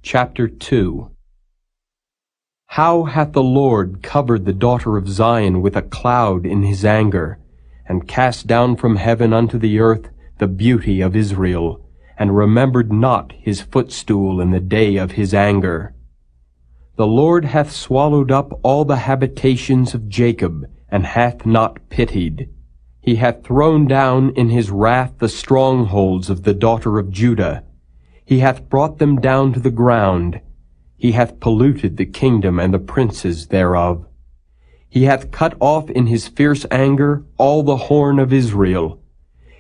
Chapter 2. How hath the Lord covered the daughter of Zion with a cloud in his anger, and cast down from heaven unto the earth the beauty of Israel, and remembered not his footstool in the day of his anger. The Lord hath swallowed up all the habitations of Jacob, and hath not pitied. He hath thrown down in his wrath the strongholds of the daughter of Judah. He hath brought them down to the ground. He hath polluted the kingdom and the princes thereof. He hath cut off in his fierce anger all the horn of Israel.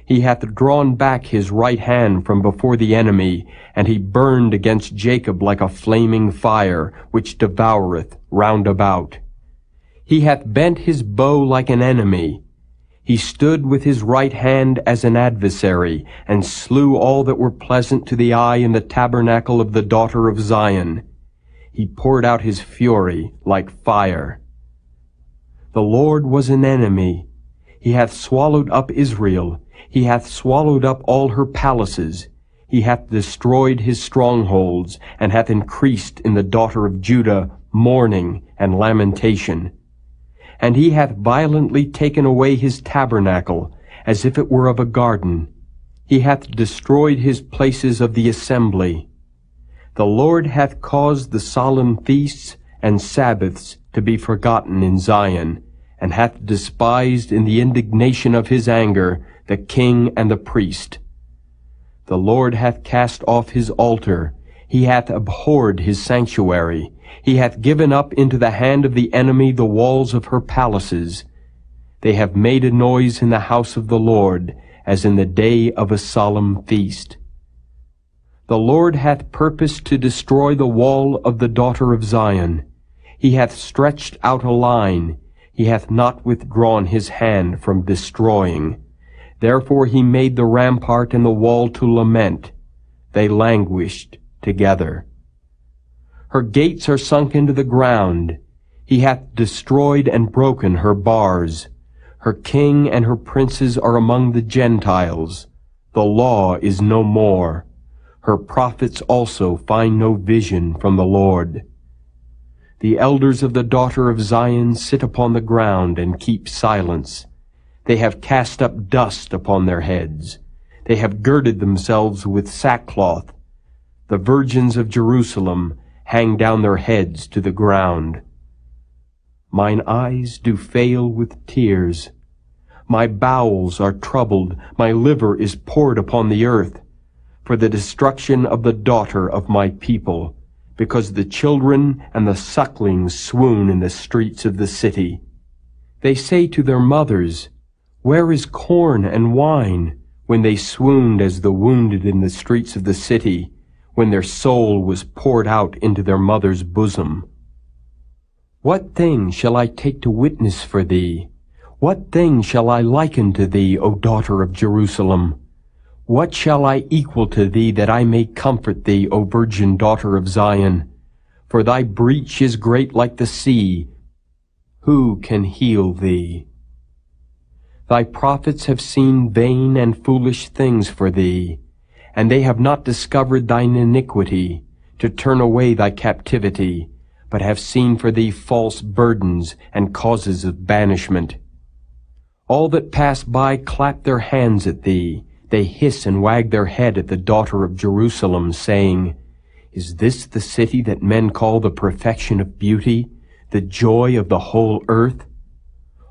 He hath drawn back his right hand from before the enemy, and he burned against Jacob like a flaming fire, which devoureth round about. He hath bent his bow like an enemy. He stood with his right hand as an adversary, and slew all that were pleasant to the eye in the tabernacle of the daughter of Zion. He poured out his fury like fire. The Lord was an enemy. He hath swallowed up Israel. He hath swallowed up all her palaces. He hath destroyed his strongholds, and hath increased in the daughter of Judah mourning and lamentation. And he hath violently taken away his tabernacle, as if it were of a garden. He hath destroyed his places of the assembly. The Lord hath caused the solemn feasts and Sabbaths to be forgotten in Zion, and hath despised in the indignation of his anger the king and the priest. The Lord hath cast off his altar. He hath abhorred his sanctuary. He hath given up into the hand of the enemy the walls of her palaces. They have made a noise in the house of the Lord, as in the day of a solemn feast. The Lord hath purposed to destroy the wall of the daughter of Zion. He hath stretched out a line. He hath not withdrawn his hand from destroying. Therefore he made the rampart and the wall to lament. They languished together. Her gates are sunk into the ground. He hath destroyed and broken her bars. Her king and her princes are among the Gentiles. The law is no more. Her prophets also find no vision from the Lord. The elders of the daughter of Zion sit upon the ground and keep silence. They have cast up dust upon their heads. They have girded themselves with sackcloth. The virgins of Jerusalem hang down their heads to the ground. Mine eyes do fail with tears. My bowels are troubled. My liver is poured upon the earth, for the destruction of the daughter of my people, because the children and the sucklings swoon in the streets of the city. They say to their mothers, Where is corn and wine? When they swooned as the wounded in the streets of the city, when their soul was poured out into their mother's bosom. What thing shall I take to witness for thee? What thing shall I liken to thee, O daughter of Jerusalem? What shall I equal to thee, that I may comfort thee, O virgin daughter of Zion? For thy breach is great like the sea. Who can heal thee? Thy prophets have seen vain and foolish things for thee, and they have not discovered thine iniquity, to turn away thy captivity, but have seen for thee false burdens and causes of banishment. All that pass by clap their hands at thee. They hiss and wag their head at the daughter of Jerusalem, saying, Is this the city that men call the perfection of beauty, the joy of the whole earth?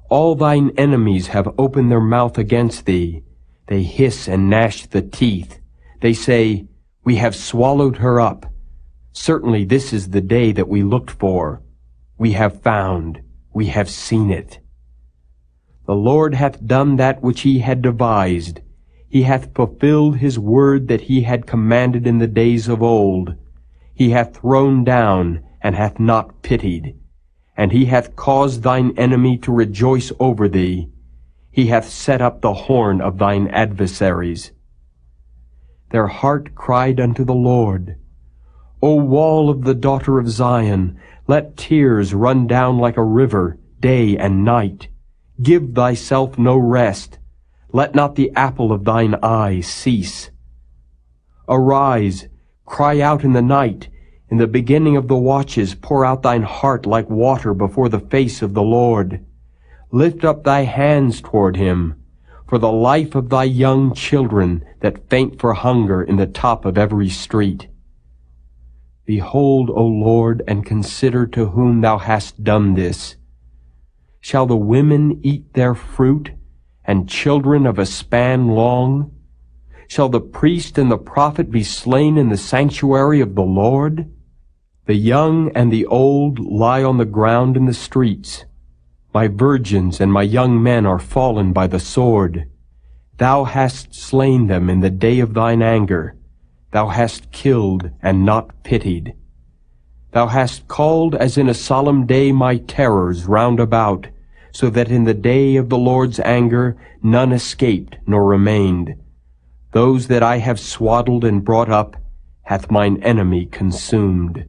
All thine enemies have opened their mouth against thee. They hiss and gnash the teeth. They say, We have swallowed her up. Certainly this is the day that we looked for. We have found. We have seen it. The Lord hath done that which he had devised. He hath fulfilled his word that he had commanded in the days of old. He hath thrown down, and hath not pitied. And he hath caused thine enemy to rejoice over thee. He hath set up the horn of thine adversaries. Their heart cried unto the Lord, O wall of the daughter of Zion, let tears run down like a river, day and night. Give thyself no rest. Let not the apple of thine eye cease. Arise, cry out in the night. In the beginning of the watches pour out thine heart like water before the face of the Lord. Lift up thy hands toward him, for the life of thy young children that faint for hunger in the top of every street. Behold, O Lord, and consider to whom thou hast done this. Shall the women eat their fruit, and children of a span long? Shall the priest and the prophet be slain in the sanctuary of the Lord? The young and the old lie on the ground in the streets. My virgins and my young men are fallen by the sword. Thou hast slain them in the day of thine anger. Thou hast killed and not pitied. Thou hast called as in a solemn day my terrors round about, so that in the day of the Lord's anger none escaped nor remained. Those that I have swaddled and brought up hath mine enemy consumed.